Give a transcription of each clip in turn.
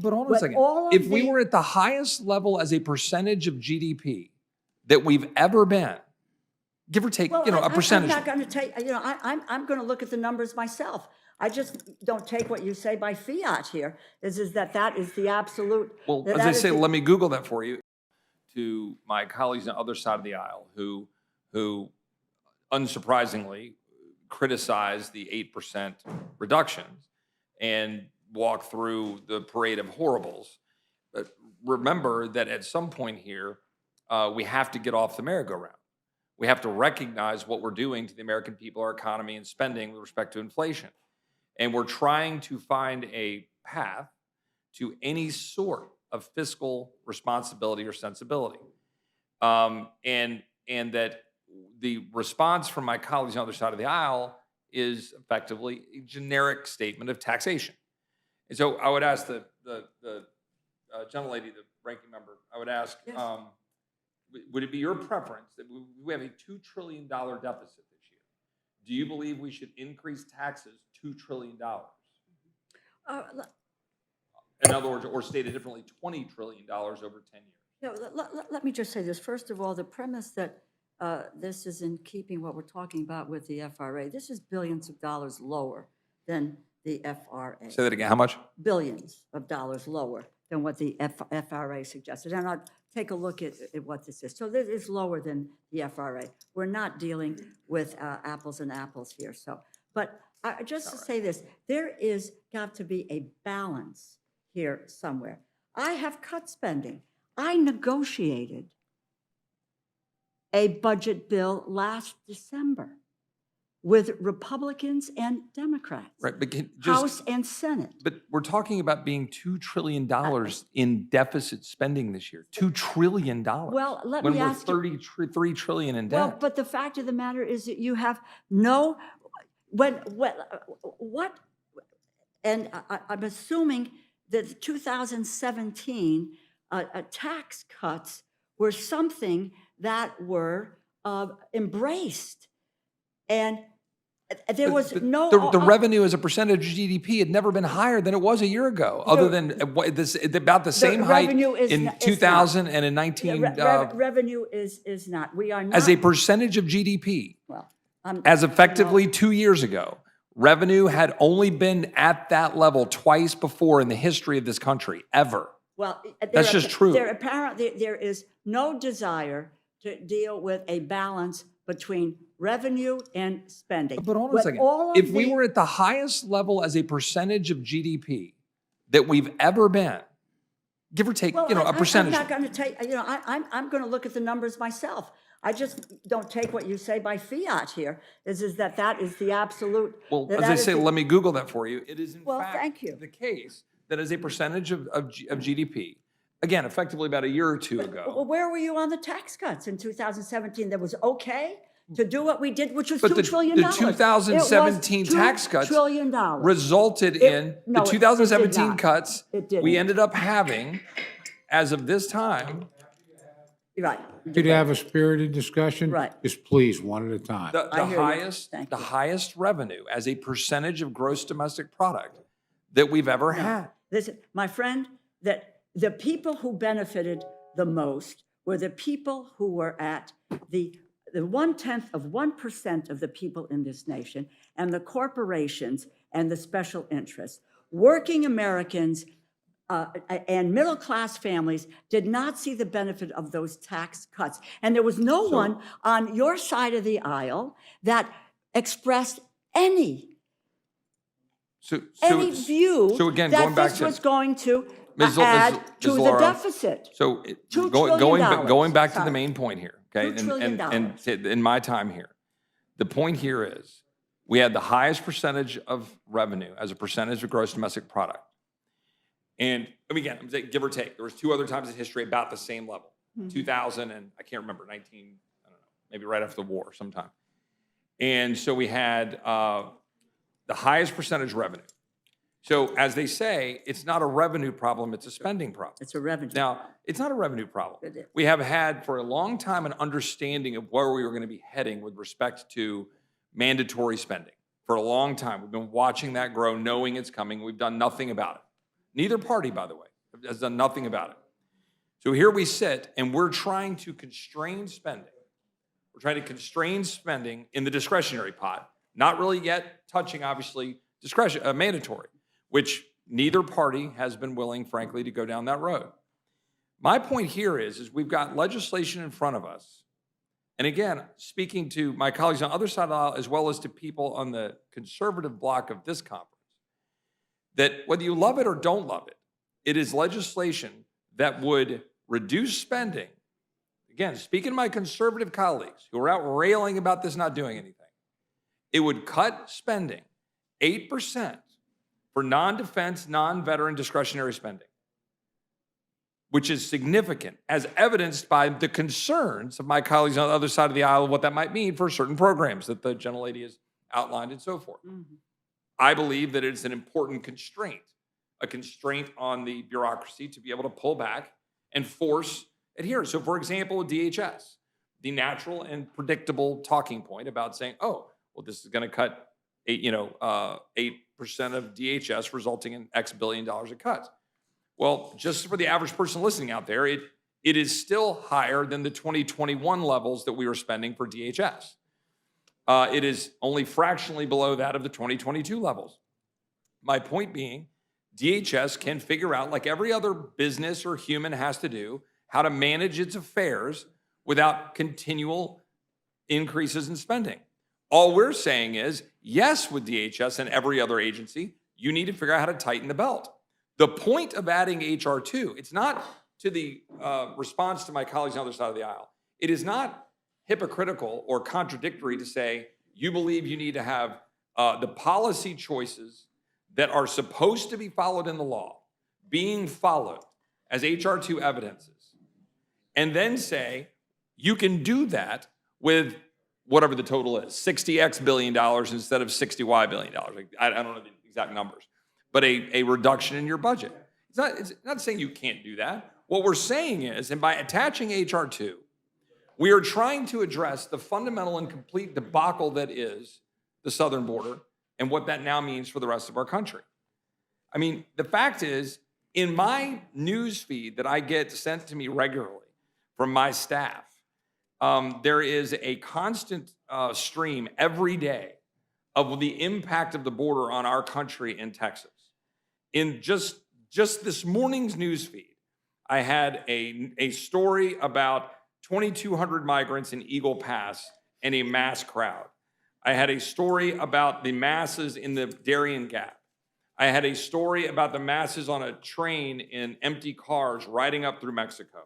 But hold on a second. If we were at the highest level as a percentage of GDP that we've ever been, give or take, a percentage. I'm not going to take, I'm going to look at the numbers myself. I just don't take what you say by fiat here, is that is the absolute. Well, as I say, let me Google that for you. To my colleagues on the other side of the aisle who unsurprisingly criticize the 8% reductions and walk through the parade of horribles. But remember that at some point here, we have to get off the merry-go-round. We have to recognize what we're doing to the American people, our economy, and spending with respect to inflation. And we're trying to find a path to any sort of fiscal responsibility or sensibility. And that the response from my colleagues on the other side of the aisle is effectively a generic statement of taxation. And so I would ask the gentlelady, the ranking member, I would ask, yes. Would it be your preference that we have a $2 trillion deficit this year? Do you believe we should increase taxes $2 trillion? In other words, or stated differently, $20 trillion over 10 years. Let me just say this. First of all, the premise that this is in keeping what we're talking about with the FRA. This is billions of dollars lower than the FRA. Say that again. How much? Billions of dollars lower than what the FRA suggested. And I'll take a look at what this is. So this is lower than the FRA. We're not dealing with apples and apples here. So, but just to say this, there is got to be a balance here somewhere. I have cut spending. I negotiated a budget bill last December with Republicans and Democrats, right? But House and Senate. But we're talking about being $2 trillion in deficit spending this year. $2 trillion. Well, let me ask you. When we're $33 trillion in debt. Well, but the fact of the matter is that you have no, what, and I'm assuming that 2017 tax cuts were something that were embraced. And there was the revenue as a percentage of GDP had never been higher than it was a year ago, other than about the same height in 2000 and in 19. Revenue is not. We are not. As a percentage of GDP, well, as effectively 2 years ago, revenue had only been at that level twice before in the history of this country, ever. Well, that's just true. There is no desire to deal with a balance between revenue and spending. But hold on a second. If we were at the highest level as a percentage of GDP that we've ever been, give or take, a percentage. I'm not going to take, I'm going to look at the numbers myself. I just don't take what you say by fiat here, is that is the absolute. Well, as I say, let me Google that for you. It is in fact thank you. The case that as a percentage of GDP, again, effectively about a year or two ago. Well, where were you on the tax cuts in 2017? That was okay to do what we did, which was $2 trillion. The 2017 tax cuts resulted in the 2017 cuts. We ended up having, as of this time. Right. Could you have a spirited discussion? Right. Just please, one at a time. The highest revenue as a percentage of gross domestic product that we've ever had. Listen, my friend, that the people who benefited the most were the people who were at the 0.1% of the people in this nation, and the corporations and the special interests. Working Americans and middle-class families did not see the benefit of those tax cuts. And there was no one on your side of the aisle that expressed any view again, that going back this to, was going to Ms. add to the Laura, deficit. So going back to the main point here, okay, and in my time here, the point here is we had the highest percentage of revenue as a percentage of gross domestic product. And again, I'm saying give or take, there was two other times in history about the same level, 2000 and I can't remember, 19, I don't know, maybe right after the war sometime. And so we had the highest percentage revenue. So as they say, it's not a revenue problem, it's a spending problem. It's a revenue. Now, it's not a revenue problem. We have had for a long time an understanding of where we were going to be heading with respect to mandatory spending. For a long time, we've been watching that grow, knowing it's coming. We've done nothing about it. Neither party, by the way, has done nothing about it. So here we sit, and we're trying to constrain spending. We're trying to constrain spending in the discretionary pot, not really yet touching, obviously, mandatory, which neither party has been willing, frankly, to go down that road. My point here is we've got legislation in front of us. And again, speaking to my colleagues on the other side of the aisle, as well as to people on the conservative block of this conference, that whether you love it or don't love it, it is legislation that would reduce spending. Again, speaking to my conservative colleagues who are out railing about this not doing anything, it would cut spending 8% for non-defense, non-veteran discretionary spending, which is significant, as evidenced by the concerns of my colleagues on the other side of the aisle of what that might mean for certain programs that the gentlelady has outlined and so forth. Mm-hmm. I believe that it's an important constraint, a constraint on the bureaucracy to be able to pull back and force adherence. So, for example, with DHS, the natural and predictable talking point about saying, oh, well, this is going to cut 8% of DHS, resulting in X billion dollars of cuts. Well, just for the average person listening out there, it is still higher than the 2021 levels that we were spending for DHS. It is only fractionally below that of the 2022 levels. My point being, DHS can figure out, like every other business or human has to do, how to manage its affairs without continual increases in spending. All we're saying is, yes, with DHS and every other agency, you need to figure out how to tighten the belt. The point of adding HR 2, it's not to the response to my colleagues on the other side of the aisle. It is not hypocritical or contradictory to say you believe you need to have the policy choices that are supposed to be followed in the law being followed, as HR 2 evidences, and then say you can do that with whatever the total is, $60X billion instead of $60Y billion. I don't know the exact numbers, but a reduction in your budget. It's not saying you can't do that. What we're saying is, and by attaching HR 2, we are trying to address the fundamental and complete debacle that is the southern border and what that now means for the rest of our country. I mean, the fact is, in my news feed that I get sent to me regularly from my staff, there is a constant stream every day of the impact of the border on our country in Texas. In just this morning's news feed, I had a story about 2,200 migrants in Eagle Pass and a mass crowd. I had a story about the masses in the Darien Gap. I had a story about the masses on a train in empty cars riding up through Mexico.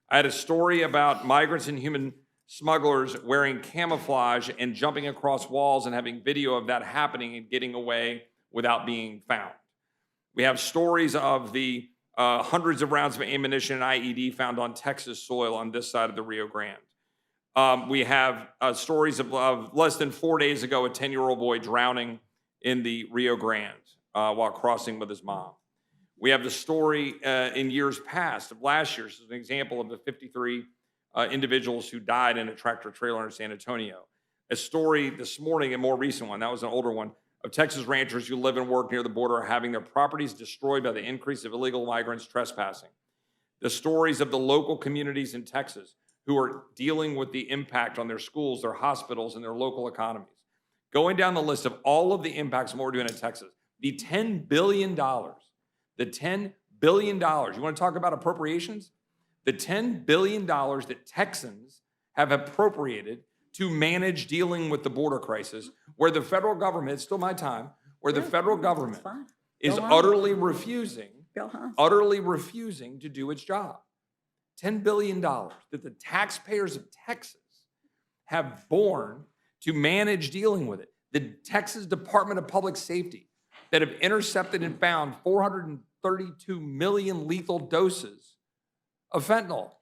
I had a story about migrants and human smugglers wearing camouflage and jumping across walls and having video of that happening and getting away without being found. We have stories of the hundreds of rounds of ammunition and IED found on Texas soil on this side of the Rio Grande. We have stories of less than 4 days ago, a 10-year-old boy drowning in the Rio Grande while crossing with his mom. We have the story in years past of last year. This is an example of the 53 individuals who died in a tractor trailer in San Antonio. A story this morning, a more recent one, that was an older one, of Texas ranchers who live and work near the border are having their properties destroyed by the increase of illegal migrants trespassing. The stories of the local communities in Texas who are dealing with the impact on their schools, their hospitals, and their local economies. Going down the list of all of the impacts of what we're doing in Texas, the $10 billion, the $10 billion, you want to talk about appropriations? The $10 billion that Texans have appropriated to manage dealing with the border crisis, where the federal government, it's still my time, where the federal government is utterly refusing to do its job. $10 billion that the taxpayers of Texas have borne to manage dealing with it. The Texas Department of Public Safety that have intercepted and found 432 million lethal doses of fentanyl.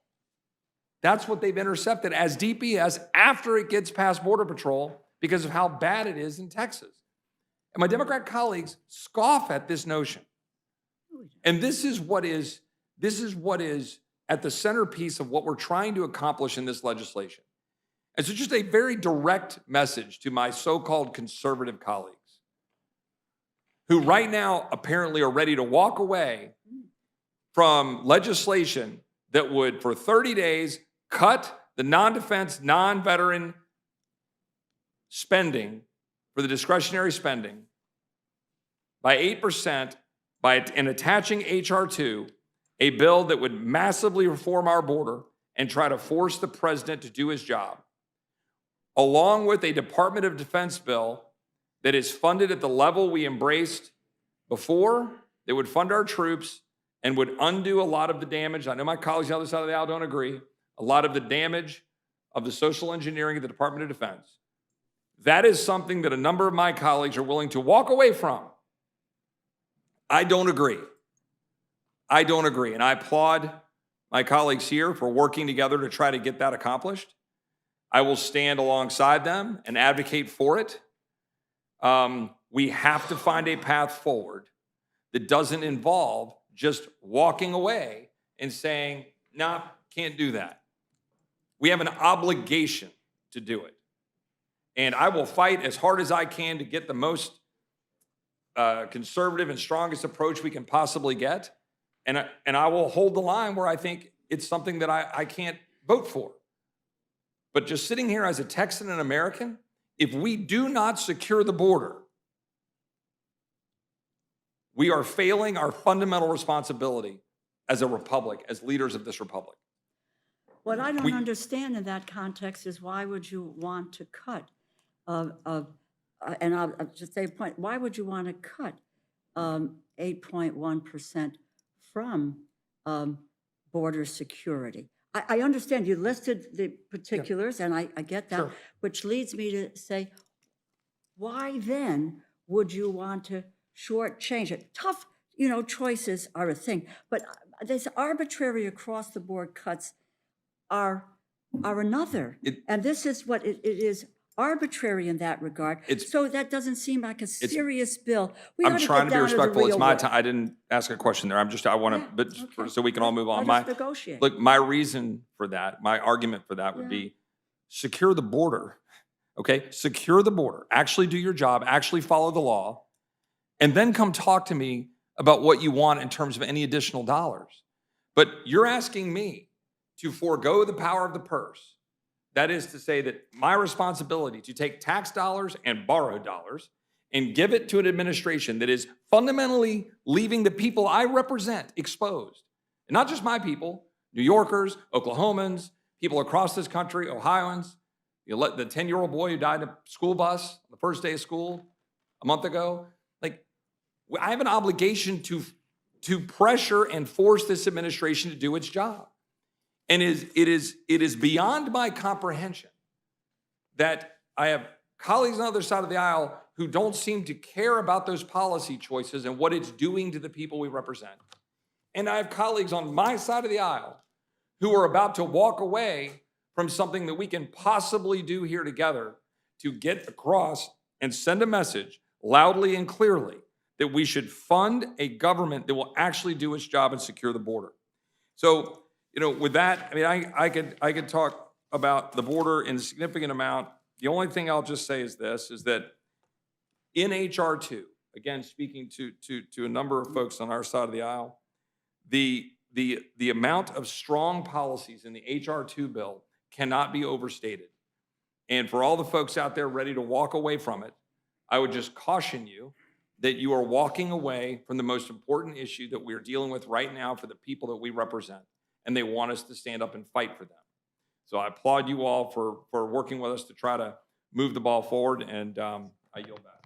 That's what they've intercepted as DPS after it gets past Border Patrol because of how bad it is in Texas. And my Democrat colleagues scoff at this notion. And this is what is at the centerpiece of what we're trying to accomplish in this legislation. And so just a very direct message to my so-called conservative colleagues who right now apparently are ready to walk away from legislation that would, for 30 days, cut the non-defense, non-veteran spending for the discretionary spending by 8% and attaching H.R. 2, a bill that would massively reform our border and try to force the president to do his job, along with a Department of Defense bill that is funded at the level we embraced before, that would fund our troops and would undo a lot of the damage. I know my colleagues on the other side of the aisle don't agree. A lot of the damage of the social engineering of the Department of Defense. That is something that a number of my colleagues are willing to walk away from. I don't agree. I don't agree. And I applaud my colleagues here for working together to try to get that accomplished. I will stand alongside them and advocate for it. We have to find a path forward that doesn't involve just walking away and saying, nah, can't do that. We have an obligation to do it. And I will fight as hard as I can to get the most conservative and strongest approach we can possibly get. And I will hold the line where I think it's something that I can't vote for. But just sitting here as a Texan and American, if we do not secure the border, we are failing our fundamental responsibility as a republic, as leaders of this republic. What I don't understand in that context is why would you want to cut, and I'll just say a point, why would you want to cut 8.1% from border security? I understand you listed the particulars, and I get that, Sure. which leads me to say, why then would you want to shortchange it? Tough, choices are a thing, but this arbitrary across-the-board cuts are another. And this is what it is, arbitrary in that regard. So that doesn't seem like a serious bill. I'm trying to be respectful. It's my time. I didn't ask a question there. I want to, but so we can all move on. Let us negotiate. Look, my reason for that, my argument for that would be secure the border, okay? Secure the border. Actually do your job. Actually follow the law. And then come talk to me about what you want in terms of any additional dollars. But you're asking me to forego the power of the purse. That is to say that my responsibility to take tax dollars and borrowed dollars and give it to an administration that is fundamentally leaving the people I represent exposed. And not just my people, New Yorkers, Oklahomans, people across this country, Ohioans. You let the 10-year-old boy who died in a school bus on the first day of school a month ago. Like, I have an obligation to pressure and force this administration to do its job. And it is beyond my comprehension that I have colleagues on the other side of the aisle who don't seem to care about those policy choices and what it's doing to the people we represent. And I have colleagues on my side of the aisle who are about to walk away from something that we can possibly do here together to get across and send a message loudly and clearly that we should fund a government that will actually do its job and secure the border. So, with that, I mean, I could talk about the border in a significant amount. The only thing I'll just say is this, is that in H.R. 2, again, speaking to a number of folks on our side of the aisle, the amount of strong policies in the H.R. 2 bill cannot be overstated. And for all the folks out there ready to walk away from it, I would just caution you that you are walking away from the most important issue that we're dealing with right now for the people that we represent. And they want us to stand up and fight for them. So I applaud you all for working with us to try to move the ball forward, and I yield back.